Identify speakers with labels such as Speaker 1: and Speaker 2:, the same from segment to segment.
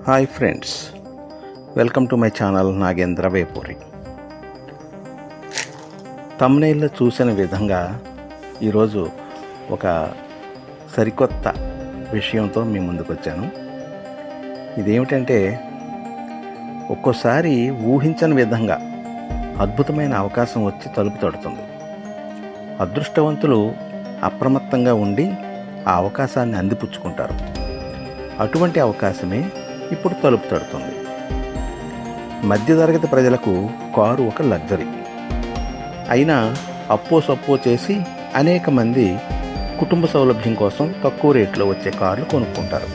Speaker 1: Hi friends, welcome to my channel Nagendra Vepuri. థంబ్నెయిల్లో చూసిన విధంగా ఈరోజు ఒక సరికొత్త విషయంతో మీ ముందుకు వచ్చాను. ఇదేమిటంటే, ఒక్కోసారి ఊహించని విధంగా అద్భుతమైన అవకాశం వచ్చి తలుపు తడుతుంది. అదృష్టవంతులు అప్రమత్తంగా ఉండి ఆ అవకాశాన్ని అందిపుచ్చుకుంటారు. అటువంటి అవకాశమే ఇప్పుడు తలుపు తడుతుంది. మధ్యతరగతి ప్రజలకు కారు ఒక లగ్జరీ. అయినా అప్పో సప్పో చేసి అనేక మంది కుటుంబ సౌలభ్యం కోసం తక్కువ రేట్లో వచ్చే కార్లు కొనుక్కుంటారు.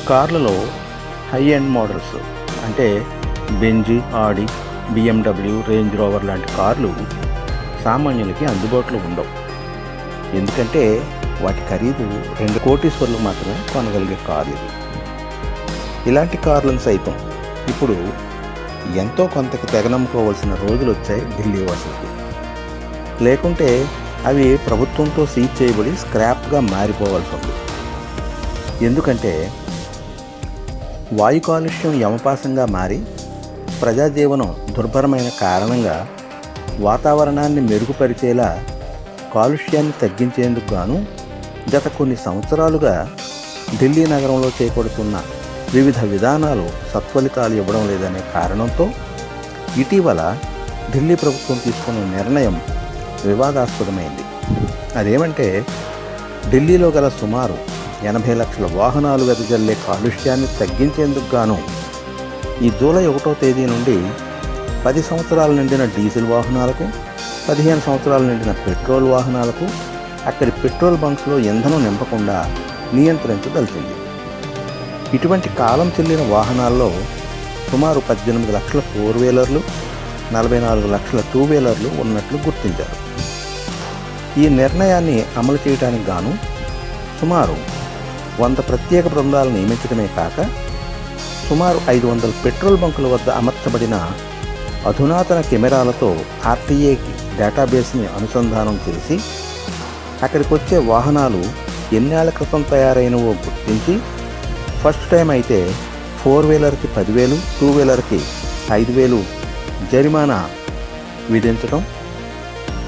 Speaker 1: కార్లలో హై ఎండ్ మోడల్స్ అంటే బెంజ్, ఆడి, BMW, రేంజ్ రోవర్ లాంటి కార్లు సామాన్యులకి అందుబాటులో ఉండవు. ఎందుకంటే వాటి ఖరీదు 2 కోటీశ్వర్లు మాత్రమే కొనగలిగే కార్లు. ఇలాంటి కార్లను సైతం ఇప్పుడు ఎంతో కొంతకి తెగనమ్ముకోవాల్సిన రోజులు వచ్చాయి ఢిల్లీ వాసులకి. లేకుంటే అవి ప్రభుత్వంతో సీజ్ చేయబడి స్క్రాప్గా మారిపోవాల్సి ఉంది. ఎందుకంటే వాయు కాలుష్యం యమపాసంగా మారి ప్రజాజీవనం దుర్భరమైన కారణంగా వాతావరణాన్ని మెరుగుపరిచేలా కాలుష్యాన్ని తగ్గించేందుకు గాను గత కొన్ని సంవత్సరాలుగా ఢిల్లీ నగరంలో చేపడుతున్న వివిధ విధానాలు సత్ఫలితాలు ఇవ్వడం లేదనే కారణంతో ఇటీవల ఢిల్లీ ప్రభుత్వం తీసుకున్న నిర్ణయం వివాదాస్పదమైంది. అదేమంటే, ఢిల్లీలో గల సుమారు 80 లక్షల వాహనాలు వెదజల్లే కాలుష్యాన్ని తగ్గించేందుకు గాను ఈ జూలై 1వ తేదీ నుండి 10 సంవత్సరాలు నిండిన డీజిల్ వాహనాలకు, 15 సంవత్సరాలు నిండిన పెట్రోల్ వాహనాలకు అక్కడి పెట్రోల్ బంక్స్లో ఇంధనం నింపకుండా నియంత్రించదలిచింది. ఇటువంటి కాలం చెల్లిన వాహనాల్లో సుమారు 18 లక్షల 4-వీలర్లు, 44 లక్షల 2-వీలర్లు ఉన్నట్లు గుర్తించారు. ఈ నిర్ణయాన్ని అమలు చేయడానికి గాను సుమారు 100 ప్రత్యేక బృందాలను నియమించడమే కాక సుమారు 500 పెట్రోల్ బంకుల వద్ద అమర్చబడిన అధునాతన కెమెరాలతో ఆర్టీఏకి డేటాబేస్ని అనుసంధానం చేసి అక్కడికి వచ్చే వాహనాలు ఎన్నేళ్ల క్రితం తయారైనవో గుర్తించి ఫస్ట్ టైం అయితే 4-వీలర్కి 10,000, 2-వీలర్కి 5,000 జరిమానా విధించడం,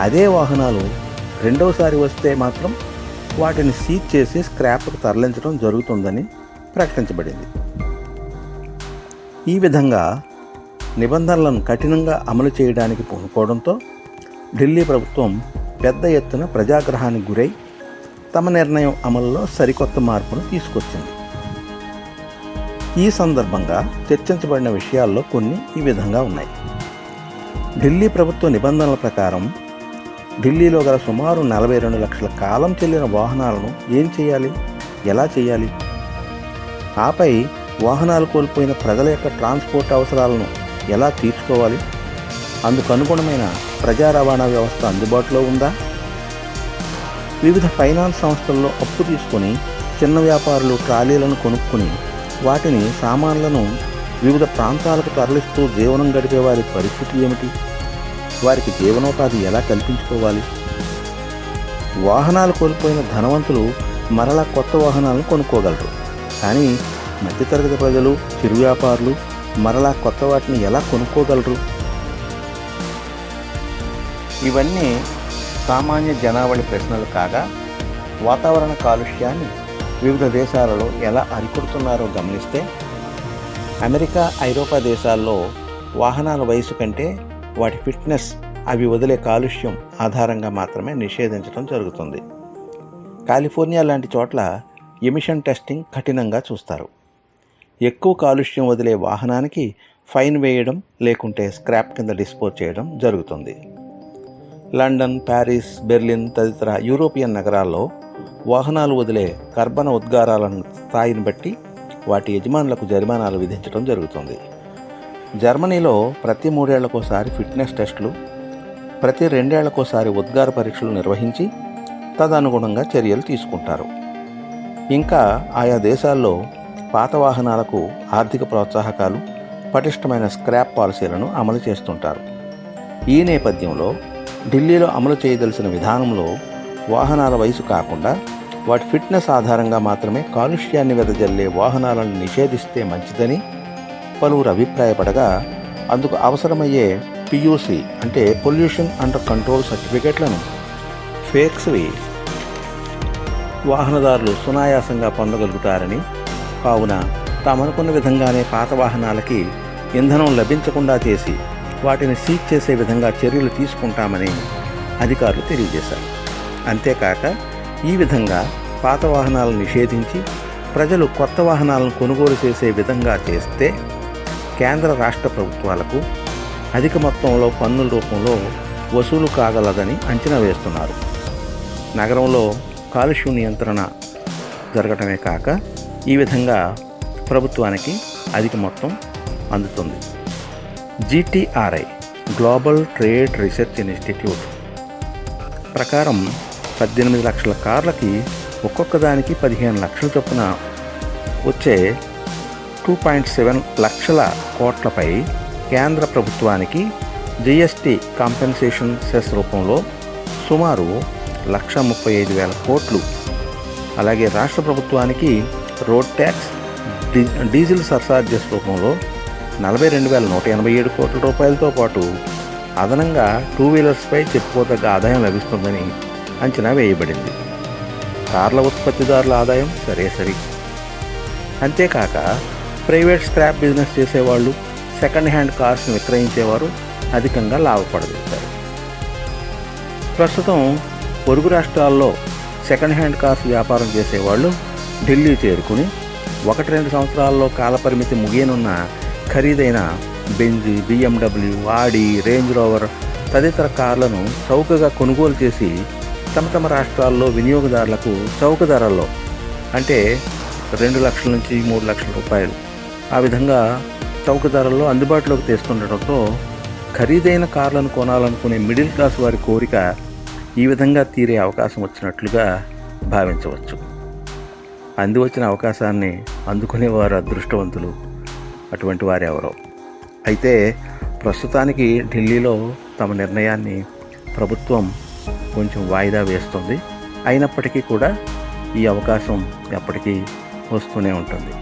Speaker 1: అదే వాహనాలు రెండవసారి వస్తే మాత్రం వాటిని సీజ్ చేసి స్క్రాప్కు తరలించడం జరుగుతుందని ప్రకటించబడింది. ఈ విధంగా నిబంధనలను కఠినంగా అమలు చేయడానికి పూనుకోవడంతో ఢిల్లీ ప్రభుత్వం పెద్ద ఎత్తున ప్రజాగ్రహానికి గురై తమ నిర్ణయం అమలులో సరికొత్త మార్పును తీసుకొచ్చింది. ఈ సందర్భంగా చర్చించబడిన విషయాల్లో కొన్ని ఈ విధంగా ఉన్నాయి. ఢిల్లీ ప్రభుత్వ నిబంధనల ప్రకారం ఢిల్లీలో గల సుమారు 42 లక్షల కాలం చెల్లిన వాహనాలను ఏం చేయాలి, ఎలా చేయాలి? ఆపై వాహనాలు కోల్పోయిన ప్రజల యొక్క ట్రాన్స్పోర్ట్ అవసరాలను ఎలా తీర్చుకోవాలి? అందుకు అనుగుణమైన ప్రజా రవాణా వ్యవస్థ అందుబాటులో ఉందా? వివిధ ఫైనాన్స్ సంస్థల్లో అప్పు తీసుకొని చిన్న వ్యాపారులు ట్రాలీలను కొనుక్కుని వాటిని సామాన్లను వివిధ ప్రాంతాలకు తరలిస్తూ జీవనం గడిపే వారి పరిస్థితి ఏమిటి? వారికి జీవనోపాధి ఎలా కల్పించుకోవాలి? వాహనాలు కోల్పోయిన ధనవంతులు మరలా కొత్త వాహనాలను కొనుక్కోగలరు. కానీ మధ్యతరగతి ప్రజలు, చిరు వ్యాపారులు మరలా కొత్త వాటిని ఎలా కొనుక్కోగలరు? ఇవన్నీ సామాన్య జనావళి ప్రశ్నలు కాగా, వాతావరణ కాలుష్యాన్ని వివిధ దేశాలలో ఎలా అరికడుతున్నారో గమనిస్తే, అమెరికా, ఐరోపా దేశాల్లో వాహనాల వయసు కంటే వాటి ఫిట్నెస్, అవి వదిలే కాలుష్యం ఆధారంగా మాత్రమే నిషేధించడం జరుగుతుంది. కాలిఫోర్నియా లాంటి చోట్ల ఎమిషన్ టెస్టింగ్ కఠినంగా చూస్తారు. ఎక్కువ కాలుష్యం వదిలే వాహనానికి ఫైన్ వేయడం, లేకుంటే స్క్రాప్ కింద డిస్పోజ్ చేయడం జరుగుతుంది. లండన్, ప్యారిస్, బెర్లిన్ తదితర యూరోపియన్ నగరాల్లో వాహనాలు వదిలే కర్బన ఉద్గారాలను స్థాయిని బట్టి వాటి యజమానులకు జరిమానాలు విధించడం జరుగుతుంది. జర్మనీలో ప్రతి 3 ఏళ్లకోసారి ఫిట్నెస్ టెస్టులు, ప్రతి 2 ఏళ్లకోసారి ఉద్గార పరీక్షలు నిర్వహించి తదనుగుణంగా చర్యలు తీసుకుంటారు. ఇంకా ఆయా దేశాల్లో పాత వాహనాలకు ఆర్థిక ప్రోత్సాహకాలు, పటిష్టమైన స్క్రాప్ పాలసీలను అమలు చేస్తుంటారు. ఈ నేపథ్యంలో ఢిల్లీలో అమలు చేయదలిసిన విధానంలో వాహనాల వయసు కాకుండా వాటి ఫిట్నెస్ ఆధారంగా మాత్రమే కాలుష్యాన్ని వెదజల్లే వాహనాలను నిషేధిస్తే మంచిదని పలువురు అభిప్రాయపడగా, అందుకు అవసరమయ్యే పియూసి అంటే పొల్యూషన్ అండర్ కంట్రోల్ సర్టిఫికెట్లను ఫేక్స్వి వాహనదారులు సునాయాసంగా పొందగలుగుతారని, కావున తామనుకున్న విధంగానే పాత వాహనాలకి ఇంధనం లభించకుండా చేసి వాటిని సీజ్ చేసే విధంగా చర్యలు తీసుకుంటామని అధికారులు తెలియజేశారు. అంతేకాక ఈ విధంగా పాత వాహనాలను నిషేధించి ప్రజలు కొత్త వాహనాలను కొనుగోలు చేసే విధంగా చేస్తే కేంద్ర రాష్ట్ర ప్రభుత్వాలకు అధిక మొత్తంలో పన్నుల రూపంలో వసూలు కాగలదని అంచనా వేస్తున్నారు. నగరంలో కాలుష్య నియంత్రణ జరగటమే కాక ఈ విధంగా ప్రభుత్వానికి అధిక మొత్తం అందుతుంది. GTRI global trade research institute ప్రకారం 18 లక్షల కార్లకి ఒక్కొక్క దానికి 15 లక్షల చొప్పున వచ్చే 2.7 లక్షల కోట్లపై కేంద్ర ప్రభుత్వానికి GST కాంపెన్సేషన్ సెస్ రూపంలో సుమారు 1,35,000 కోట్లు, అలాగే రాష్ట్ర ప్రభుత్వానికి రోడ్ ట్యాక్స్, డీజిల్ సర్చార్జెస్ రూపంలో 42,187 కోట్ల రూపాయలతో పాటు అదనంగా 2 వీలర్స్పై చెప్పుకోదగ్గ ఆదాయం లభిస్తుందని అంచనా వేయబడింది. కార్ల ఉత్పత్తిదారుల ఆదాయం సరే. అంతేకాక ప్రైవేట్ స్క్రాప్ బిజినెస్ చేసేవాళ్ళు, సెకండ్ హ్యాండ్ కార్స్ని విక్రయించేవారు అధికంగా లాభపడగలుగుతారు. ప్రస్తుతం పొరుగు రాష్ట్రాల్లో సెకండ్ హ్యాండ్ కార్స్ వ్యాపారం చేసేవాళ్ళు ఢిల్లీ చేరుకుని 1-2 సంవత్సరాల్లో కాలపరిమితి ముగియనున్న ఖరీదైన బెంజ్, BMW, ఆడి, రేంజ్ రోవర్ తదితర కార్లను చౌకగా కొనుగోలు చేసి తమ రాష్ట్రాల్లో వినియోగదారులకు చౌక ధరల్లో అంటే 2 లక్షల నుంచి 3 లక్షల రూపాయలు ఆ విధంగా చౌక ధరల్లో అందుబాటులోకి తెస్తుండటంతో ఖరీదైన కార్లను కొనాలనుకునే మిడిల్ క్లాస్ వారి కోరిక ఈ విధంగా తీరే అవకాశం వచ్చినట్లుగా భావించవచ్చు. వచ్చిన అవకాశాన్ని అందుకునేవారు అదృష్టవంతులు, అటువంటి వారు ఎవరో. అయితే ప్రస్తుతానికి ఢిల్లీలో తమ నిర్ణయాన్ని ప్రభుత్వం కొంచెం వాయిదా వేస్తుంది. అయినప్పటికీ కూడా ఈ అవకాశం ఎప్పటికీ వస్తూనే ఉంటుంది.